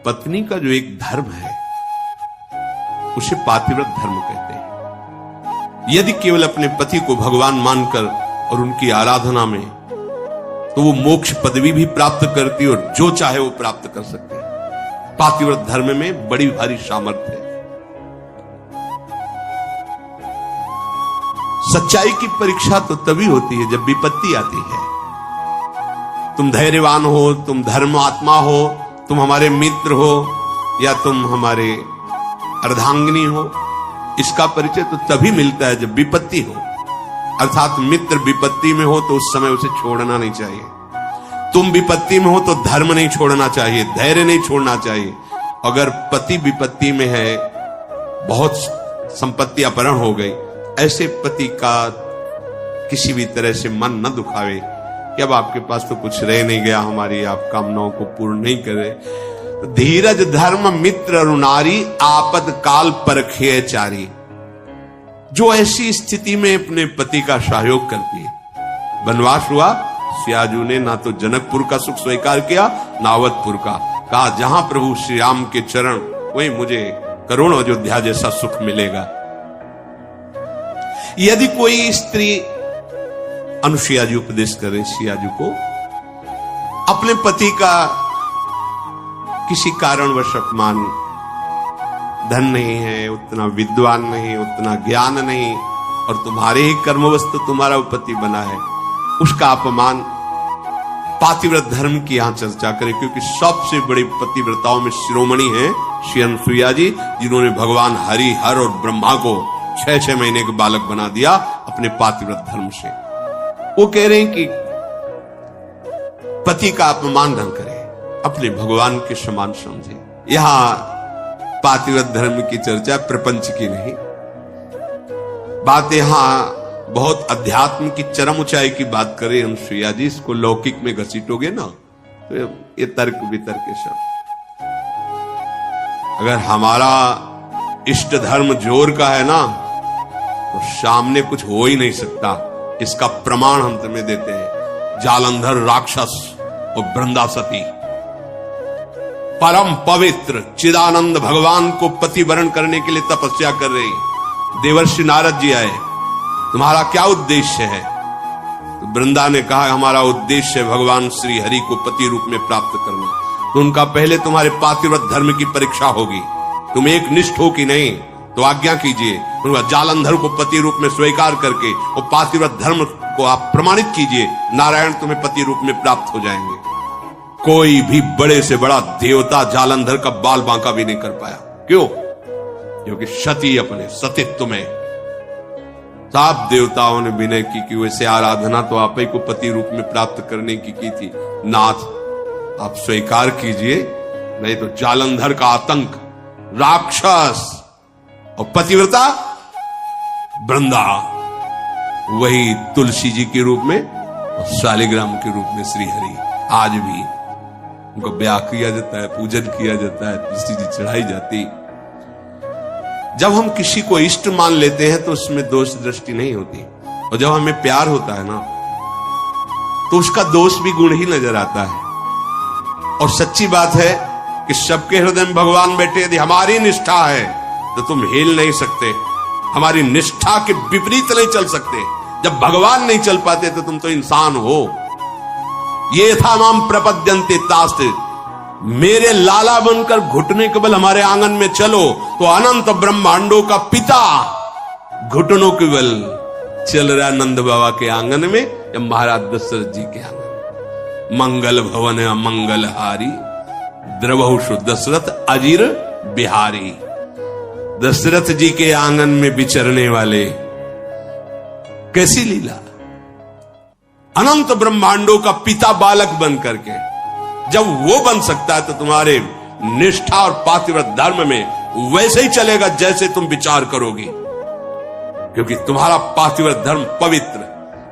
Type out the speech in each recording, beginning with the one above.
पत्नी का जो एक धर्म है उसे पातिव्रत धर्म कहते हैं। यदि केवल अपने पति को भगवान मानकर और उनकी आराधना में, तो वो मोक्ष पदवी भी प्राप्त करती है और जो चाहे वो प्राप्त कर सकते हैं। पातिव्रत धर्म में बड़ी भारी सामर्थ्य है। सच्चाई की परीक्षा तो तभी होती है जब विपत्ति आती है। तुम धैर्यवान हो, तुम धर्म आत्मा हो, तुम हमारे मित्र हो या तुम हमारे अर्धांगिनी हो, इसका परिचय तो तभी मिलता है जब विपत्ति हो। अर्थात मित्र विपत्ति में हो तो उस समय उसे छोड़ना नहीं चाहिए। तुम विपत्ति में हो तो धर्म नहीं छोड़ना चाहिए, धैर्य नहीं छोड़ना चाहिए। अगर पति विपत्ति में है, बहुत संपत्ति अपहरण हो गई, ऐसे पति का किसी भी तरह से मन न दुखावे कि अब आपके पास तो कुछ रह नहीं गया, हमारी आप कामनाओं को पूर्ण नहीं करे। धीरज धर्म मित्र अरुणारी, आपद काल परखे चारी। जो ऐसी स्थिति में अपने पति का सहयोग करती है। वनवास हुआ, सियाजू ने ना तो जनकपुर का सुख स्वीकार किया ना अवधपुर का। कहा जहां प्रभु श्री राम के चरण, वहीं मुझे करोड़ों अयोध्या जैसा सुख मिलेगा। यदि कोई स्त्री, अनुसुईया जी उपदेश करे सियाजू को, अपने पति का किसी कारणवश अपमान, धन नहीं है, उतना विद्वान नहीं, उतना ज्ञान नहीं, और तुम्हारे ही कर्मवस्तु तुम्हारा पति बना है, उसका अपमान, पातिव्रत धर्म की यहां चर्चा करें। क्योंकि सबसे बड़े पतिव्रताओं में शिरोमणि है श्री अनुसुईया जी, जिन्होंने भगवान हरि, हर और ब्रह्मा को 6-6 महीने के बालक बना दिया अपने पातिव्रत धर्म से। वो कह रहे हैं कि पति का अपमान न करें, अपने भगवान के समान समझे। यहां पातिव्रत धर्म की चर्चा प्रपंच की नहीं, बात यहां बहुत अध्यात्म की चरम ऊंचाई की बात करें अनुसुईया जी। इसको लौकिक में घसीटोगे ना तो ये तर्क वितर्क के सब। अगर हमारा इष्ट धर्म जोर का है ना, तो सामने कुछ हो ही नहीं सकता। इसका प्रमाण हम तुम्हें देते हैं। जालंधर राक्षस और वृंदासती परम पवित्र चिदानंद भगवान को पति वरण करने के लिए तपस्या कर रही। देवर्षि नारद जी आए, तुम्हारा क्या उद्देश्य है? तो वृंदा ने कहा, हमारा उद्देश्य है भगवान श्री हरि को पति रूप में प्राप्त करना। तो उनका पहले तुम्हारे पातिव्रत धर्म की परीक्षा होगी, तुम एक निष्ठ हो कि नहीं, तो आज्ञा कीजिए। उनका जालंधर को पति रूप में स्वीकार करके और पातिव्रत धर्म को आप प्रमाणित कीजिए, नारायण तुम्हें पति रूप में प्राप्त हो जाएंगे। कोई भी बड़े से बड़ा देवता जालंधर का बाल बांका भी नहीं कर पाया। क्यों? क्योंकि सती अपने सतीत्व में सब देवताओं ने विनय की कि वैसे आराधना तो आप ही को पति रूप में प्राप्त करने की थी। नाथ आप स्वीकार कीजिए, नहीं तो जालंधर का आतंक, राक्षस और पतिव्रता वृंदा, वही तुलसी जी के रूप में और शालिग्राम के रूप में श्री हरि। आज भी उनको ब्याह किया जाता है, पूजन किया जाता है, तुलसी जी चढ़ाई जाती। जब हम किसी को इष्ट मान लेते हैं तो उसमें दोष दृष्टि नहीं होती, और जब हमें प्यार होता है ना, तो उसका दोष भी गुण ही नजर आता है। और सच्ची बात है कि सबके हृदय में भगवान बैठे। यदि हमारी निष्ठा है तो तुम हिल नहीं सकते, हमारी निष्ठा के विपरीत नहीं चल सकते। जब भगवान नहीं चल पाते तो तुम तो इंसान हो। ये था माम प्रपद्यन्ते तास्ते, मेरे लाला बनकर घुटने के बल हमारे आंगन में चलो तो अनंत ब्रह्मांडों का पिता घुटनों के बल चल रहा नंद बाबा के आंगन में या महाराज दशरथ जी के आंगन। मंगल भवन मंगल हारी, द्रवहुषु दशरथ अजीर बिहारी। दशरथ जी के आंगन में विचरने वाले, कैसी लीला! अनंत ब्रह्मांडों का पिता बालक बन करके, जब वो बन सकता है तो तुम्हारे निष्ठा और पातिव्रत धर्म में वैसे ही चलेगा जैसे तुम विचार करोगे, क्योंकि तुम्हारा पातिव्रत धर्म पवित्र।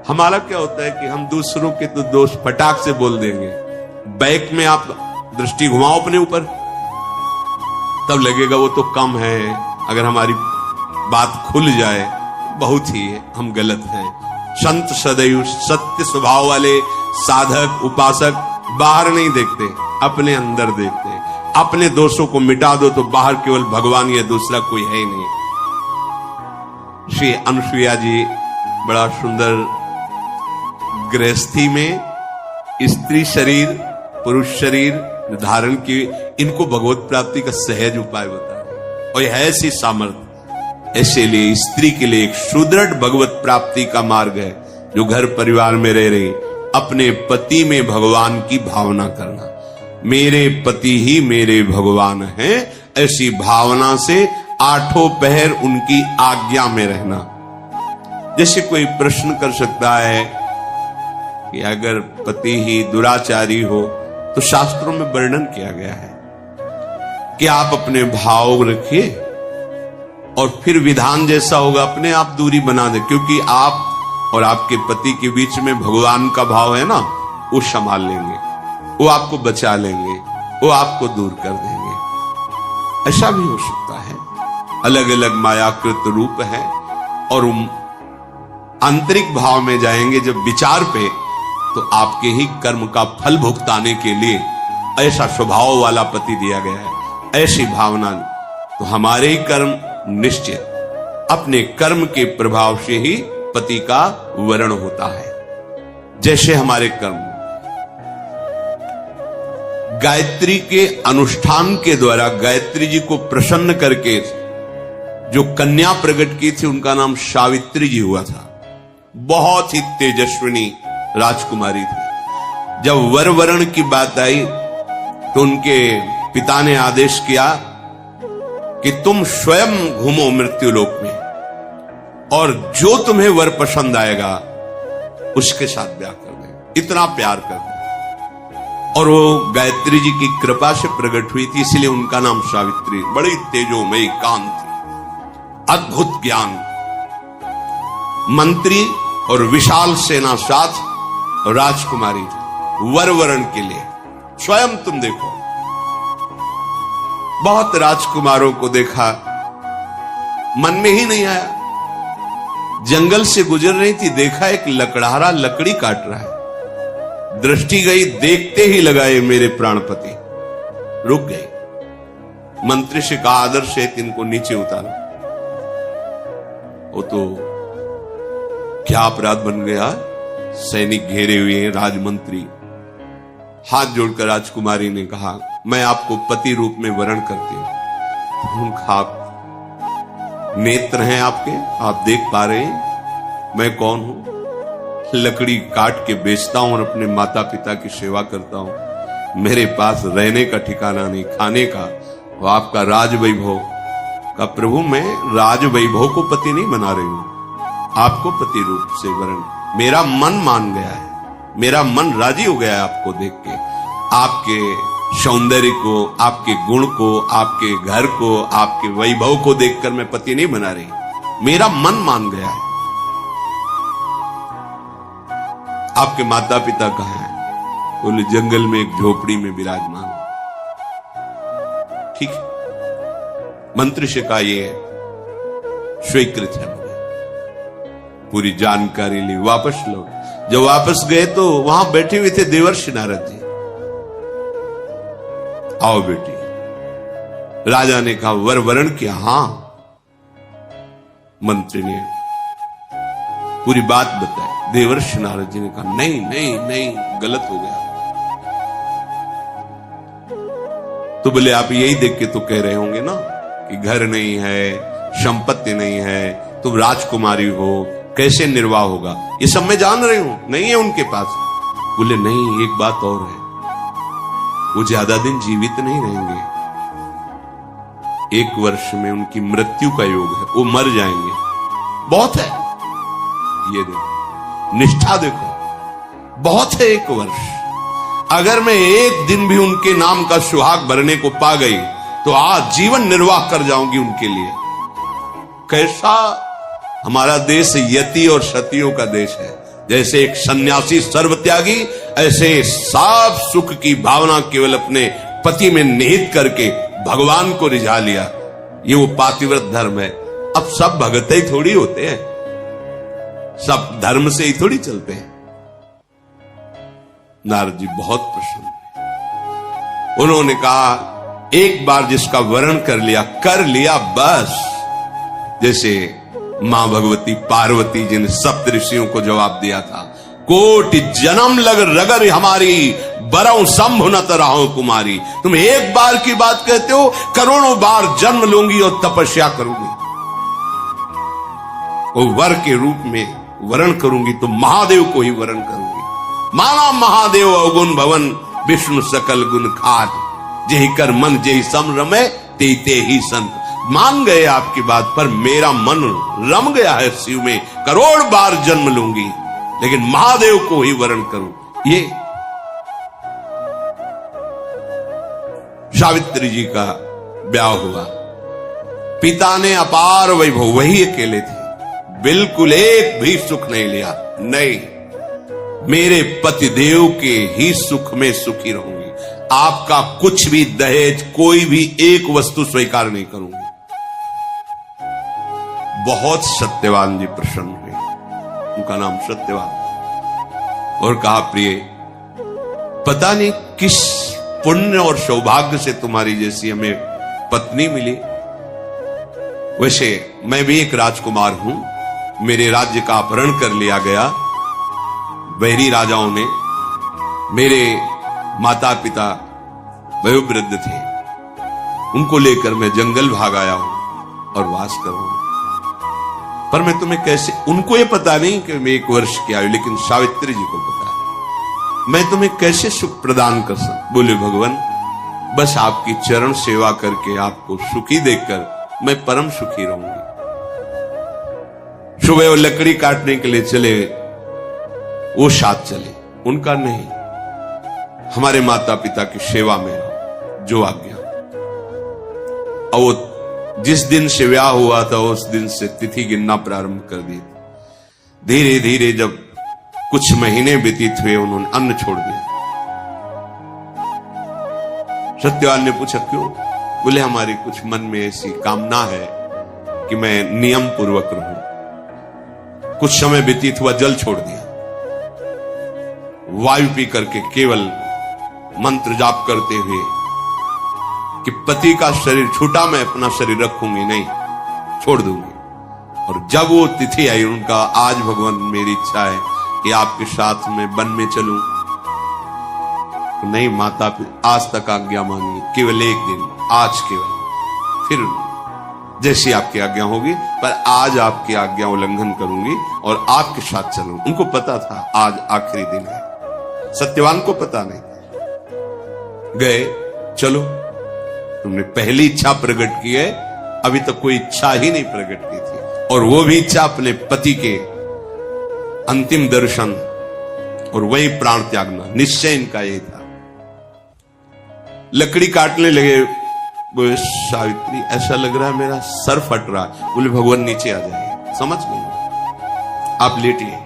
हमारा क्या होता है कि हम दूसरों के तो दोष फटाक से बोल देंगे। बैक में आप दृष्टि घुमाओ अपने ऊपर, तब लगेगा वो तो कम है। अगर हमारी बात खुल जाए, बहुत ही हम गलत हैं। संत सदैव सत्य स्वभाव वाले साधक उपासक बाहर नहीं देखते, अपने अंदर देखते हैं। अपने दोषों को मिटा दो तो बाहर केवल भगवान या दूसरा कोई है ही नहीं। श्री अनुसुईया जी बड़ा सुंदर गृहस्थी में स्त्री शरीर पुरुष शरीर धारण की, इनको भगवत प्राप्ति का सहज उपाय बताया और यह ऐसी सामर्थ्य। ऐसे लिए स्त्री के लिए एक सुदृढ़ भगवत प्राप्ति का मार्ग है, जो घर परिवार में रह रही अपने पति में भगवान की भावना करना। मेरे पति ही मेरे भगवान हैं, ऐसी भावना से आठों पहर उनकी आज्ञा में रहना। जैसे कोई प्रश्न कर सकता है कि अगर पति ही दुराचारी हो तो शास्त्रों में वर्णन किया गया है कि आप अपने भाव रखिए और फिर विधान जैसा होगा अपने आप दूरी बना दे, क्योंकि आप और आपके पति के बीच में भगवान का भाव है ना, वो संभाल लेंगे, वो आपको बचा लेंगे, वो आपको दूर कर देंगे। ऐसा भी हो सकता है। अलग अलग मायाकृत रूप है और आंतरिक भाव में जाएंगे जब विचार पे, तो आपके ही कर्म का फल भुगताने के लिए ऐसा स्वभाव वाला पति दिया गया है, ऐसी भावना। तो हमारे ही कर्म निश्चित, अपने कर्म के प्रभाव से ही पति का वरण होता है। जैसे हमारे कर्म गायत्री के अनुष्ठान के द्वारा गायत्री जी को प्रसन्न करके जो कन्या प्रकट की थी, उनका नाम सावित्री जी हुआ था। बहुत ही तेजस्विनी राजकुमारी थी। जब वर वरण की बात आई तो उनके पिता ने आदेश किया कि तुम स्वयं घूमो मृत्युलोक में और जो तुम्हें वर पसंद आएगा उसके साथ ब्याह कर दे, इतना प्यार कर दे। और वो गायत्री जी की कृपा से प्रकट हुई थी, इसलिए उनका नाम सावित्री। बड़ी तेजोमयी कांति, अद्भुत ज्ञान, मंत्री और विशाल सेना साथ राजकुमारी वर वरण के लिए। स्वयं तुम देखो, बहुत राजकुमारों को देखा, मन में ही नहीं आया। जंगल से गुजर रही थी, देखा एक लकड़हारा लकड़ी काट रहा है, दृष्टि गई, देखते ही लगाए मेरे प्राणपति, रुक गई। मंत्री से कहा आदर से इनको नीचे उतारो। वो तो क्या अपराध बन गया, सैनिक घेरे हुए हैं, राजमंत्री। हाथ जोड़कर राजकुमारी ने कहा मैं आपको पति रूप में वरण करती हूं। उनका नेत्र हैं आपके, आप देख पा रहे हैं मैं कौन हूं। लकड़ी काट के बेचता हूं और अपने माता पिता की सेवा करता हूं। मेरे पास रहने का ठिकाना नहीं, खाने का, और आपका राज वैभव का। प्रभु मैं राज वैभव को पति नहीं बना रही हूं, आपको पति रूप से वरण। मेरा मन मान गया है, मेरा मन राजी हो गया है आपको देख के, आपके सौंदर्य को, आपके गुण को, आपके घर को, आपके वैभव को देखकर मैं पति नहीं बना रही, मेरा मन मान गया है। आपके माता पिता कहाँ हैं? बोले जंगल में एक झोपड़ी में विराजमान। ठीक है, मंत्री से कहा ये स्वीकृत है, मुझे पूरी जानकारी ली, वापस लो। जब वापस गए तो वहां बैठे हुए थे देवर्षि नारद जी। आओ बेटी। राजा ने कहा वर वरण किया? हां। मंत्री ने पूरी बात बताई। देवर्षि नारद जी ने कहा नहीं नहीं नहीं, गलत हो गया। तो बोले आप यही देख के तो कह रहे होंगे ना कि घर नहीं है, संपत्ति नहीं है, तुम राजकुमारी हो, कैसे निर्वाह होगा, ये सब मैं जान रही हूं, नहीं है उनके पास। बोले नहीं, एक बात और है, वो ज्यादा दिन जीवित नहीं रहेंगे, 1 वर्ष में उनकी मृत्यु का योग है, वो मर जाएंगे। बहुत है, ये देखो निष्ठा, देखो बहुत है 1 वर्ष। अगर मैं एक दिन भी उनके नाम का सुहाग भरने को पा गई तो आज जीवन निर्वाह कर जाऊंगी उनके लिए। कैसा हमारा देश यति और सतियों का देश है। जैसे एक सन्यासी सर्वत्यागी, ऐसे साफ सुख की भावना केवल अपने पति में निहित करके भगवान को रिझा लिया। ये वो पातिव्रत धर्म है। अब सब भगत ही थोड़ी होते हैं, सब धर्म से ही थोड़ी चलते हैं। नारद जी बहुत प्रसन्न हुए। उन्होंने कहा एक बार जिसका वर्ण कर लिया बस। जैसे मां भगवती पार्वती जिन सप्त ऋषियों को जवाब दिया था, कोटि जन्म लग रगर हमारी, बरऊ शंभु न तरहो कुमारी। तुम एक बार की बात कहते हो, करोड़ों बार जन्म लूंगी और तपस्या करूंगी, वो वर के रूप में वरण करूंगी तो महादेव को ही वरण करूंगी। माना महादेव अवगुण भवन, विष्णु सकल गुण खाद, जेहि कर मन जेहि सम रमे, ते ही संत। मान गए आपकी बात पर, मेरा मन रम गया है शिव में, करोड़ बार जन्म लूंगी लेकिन महादेव को ही वरण करूं। ये सावित्री जी का ब्याह हुआ, पिता ने अपार वैभव, वही अकेले थे, बिल्कुल एक भी सुख नहीं लिया। नहीं, मेरे पतिदेव के ही सुख में सुखी रहूंगी, आपका कुछ भी दहेज, कोई भी एक वस्तु स्वीकार नहीं करूंगी। बहुत सत्यवान जी प्रसन्न हुए, उनका नाम सत्यवान, और कहा प्रिय, पता नहीं किस पुण्य और सौभाग्य से तुम्हारी जैसी हमें पत्नी मिली। वैसे मैं भी एक राजकुमार हूं, मेरे राज्य का अपहरण कर लिया गया वैरी राजाओं ने। मेरे माता पिता वयोवृद्ध थे, उनको लेकर मैं जंगल भाग आया हूं और वास कर रहा हूं। पर मैं तुम्हें कैसे, उनको ये पता नहीं कि मैं 1 वर्ष की आयु, लेकिन सावित्री जी को पता है, मैं तुम्हें कैसे सुख प्रदान कर सकता। बोले भगवान, बस आपकी चरण सेवा करके आपको सुखी देखकर मैं परम सुखी रहूंगी। सुबह वो लकड़ी काटने के लिए चले, वो साथ चले, उनका नहीं, हमारे माता पिता की सेवा में जो आज्ञा। और वो जिस दिन से ब्याह हुआ था उस दिन से तिथि गिनना प्रारंभ कर दी। धीरे धीरे जब कुछ महीने व्यतीत हुए, उन्होंने अन्न छोड़ दिया। सत्यवान ने पूछा क्यों? बोले हमारी कुछ मन में ऐसी कामना है कि मैं नियम पूर्वक रहूं। कुछ समय व्यतीत हुआ, जल छोड़ दिया, वायु पी करके केवल मंत्र जाप करते हुए कि पति का शरीर छूटा मैं अपना शरीर रखूंगी नहीं, छोड़ दूंगी। और जब वो तिथि आई, उनका आज भगवान मेरी इच्छा है कि आपके साथ में वन में चलूं। तो नहीं माता, आज तक आज्ञा मानिए, केवल एक दिन, आज केवल, फिर जैसी आपकी आज्ञा होगी, पर आज आपकी आज्ञा उल्लंघन करूंगी और आपके साथ चलूं। उनको पता था आज आखिरी दिन है, सत्यवान को पता नहीं। गए, चलो तुमने पहली इच्छा प्रकट की है, अभी तक कोई इच्छा ही नहीं प्रकट की थी, और वो भी इच्छा अपने पति के अंतिम दर्शन और वही प्राण त्यागना, निश्चय इनका यही था। लकड़ी काटने लगे, बोले सावित्री ऐसा लग रहा है मेरा सर फट रहा है। बोले भगवान नीचे आ जाइए, समझ गए, आप लेटिए।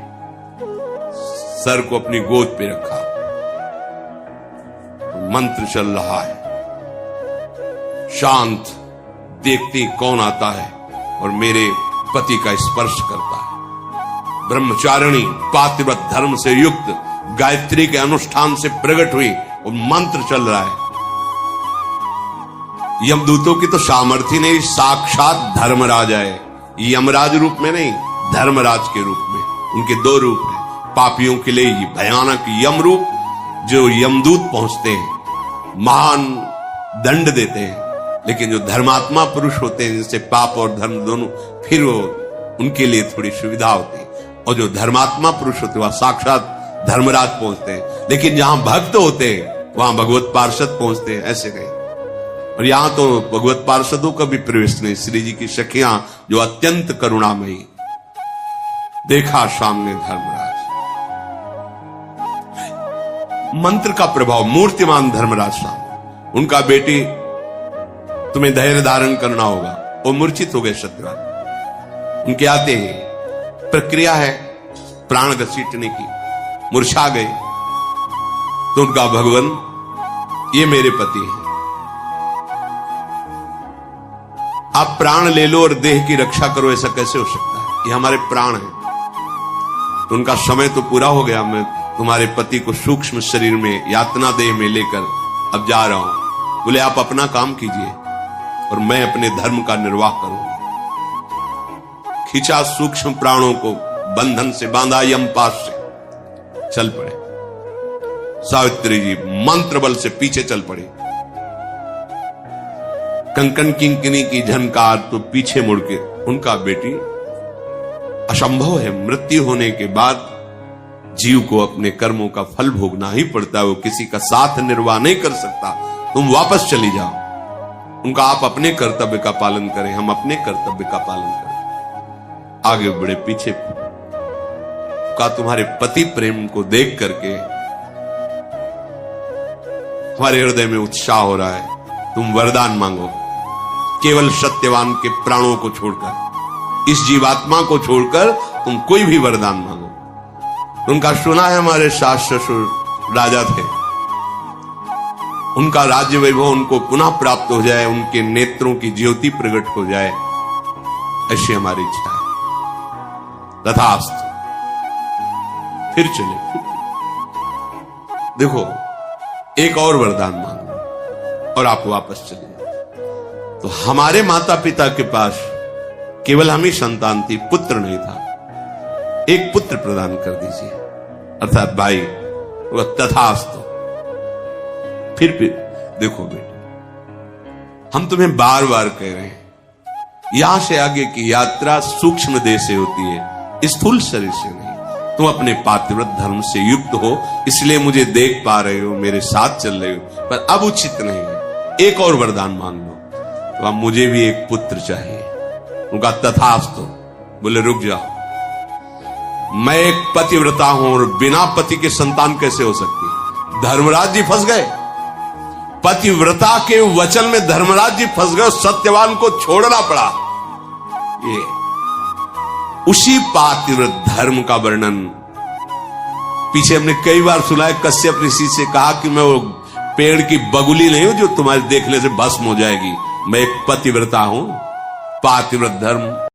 सर को अपनी गोद पे रखा, मंत्र चल रहा है, शांत, देखती कौन आता है और मेरे पति का स्पर्श करता है। ब्रह्मचारिणी पातिव्रत धर्म से युक्त गायत्री के अनुष्ठान से प्रकट हुई और मंत्र चल रहा है। यमदूतों की तो सामर्थ्य नहीं, साक्षात धर्मराज है, यमराज रूप में नहीं, धर्मराज के रूप में। उनके 2 रूप हैं, पापियों के लिए भयानक यम रूप, जो यमदूत पहुंचते हैं, महान दंड देते हैं, लेकिन जो धर्मात्मा पुरुष होते हैं, जिनसे पाप और धर्म दोनों, फिर वो उनके लिए थोड़ी सुविधा होती है। और जो धर्मात्मा पुरुष होते हैं वह साक्षात धर्मराज पहुंचते हैं, लेकिन जहां भक्त होते हैं वहां भगवत पार्षद पहुंचते हैं, ऐसे गए। और यहां तो भगवत पार्षदों का भी प्रवेश नहीं। श्री जी की सखियां जो अत्यंत करुणामयी, देखा सामने धर्मराज, मंत्र का प्रभाव, मूर्तिमान धर्मराज सामने। उनका बेटी तुम्हें धैर्य धारण करना होगा, वो मूर्छित हो गए सत्यवान। उनके आते ही प्रक्रिया है प्राण घसीटने की, मूर्छा गए। तो उनका भगवान ये मेरे पति हैं, आप प्राण ले लो और देह की रक्षा करो, ऐसा कैसे हो सकता है? ये हमारे प्राण हैं। तो उनका समय तो पूरा हो गया, मैं तुम्हारे पति को सूक्ष्म शरीर में, यातना देह में लेकर अब जा रहा हूं। बोले आप अपना काम कीजिए और मैं अपने धर्म का निर्वाह करूंगा। खींचा सूक्ष्म प्राणों को, बंधन से बांधा यमपाश से, चल पड़े। सावित्री जी मंत्र बल से पीछे चल पड़े। कंकन किंकिनी की झनकार तो पीछे मुड़ के, उनका बेटी असंभव है, मृत्यु होने के बाद जीव को अपने कर्मों का फल भोगना ही पड़ता है, वो किसी का साथ निर्वाह नहीं कर सकता। तुम वापस चली जाओ। उनका आप अपने कर्तव्य का पालन करें, हम अपने कर्तव्य का पालन करें। आगे बढ़े, पीछे का तुम्हारे पति प्रेम को देख करके हमारे हृदय में उत्साह हो रहा है। तुम वरदान मांगो, केवल सत्यवान के प्राणों को छोड़कर, इस जीवात्मा को छोड़कर तुम कोई भी वरदान मांगो। उनका सुना है हमारे सास ससुर राजा थे, उनका राज्य वैभव उनको पुनः प्राप्त हो जाए, उनके नेत्रों की ज्योति प्रकट हो जाए, ऐसी हमारी इच्छा है। तथास्तु। फिर चले। देखो, एक और वरदान मांगो और आप वापस चले। तो हमारे माता पिता के पास केवल हम ही संतान थी, पुत्र नहीं था। एक पुत्र प्रदान कर दीजिए, अर्थात भाई। तथास्तु। फिर देखो बेटे, हम तुम्हें बार बार कह रहे हैं, यहां से आगे की यात्रा सूक्ष्म देह से होती है, स्थूल शरीर से नहीं। तुम अपने पातिव्रत धर्म से युक्त हो, इसलिए मुझे देख पा रहे हो, मेरे साथ चल रहे हो, पर अब उचित नहीं है। एक और वरदान मांग लो। तो अब मुझे भी एक पुत्र चाहिए। उनका तथास्तु। बोले रुक जाओ, मैं एक पतिव्रता हूं और बिना पति के संतान कैसे हो सकती? धर्मराज जी फंस गए, पतिव्रता के वचन में धर्मराज जी फंस गए, सत्यवान को छोड़ना पड़ा। ये उसी पातिव्रत धर्म का वर्णन पीछे हमने कई बार सुना है। कश्यप ऋषि से कहा कि मैं वो पेड़ की बगुली नहीं हूं जो तुम्हारे देखने से भस्म हो जाएगी, मैं एक पतिव्रता हूं। पातिव्रत धर्म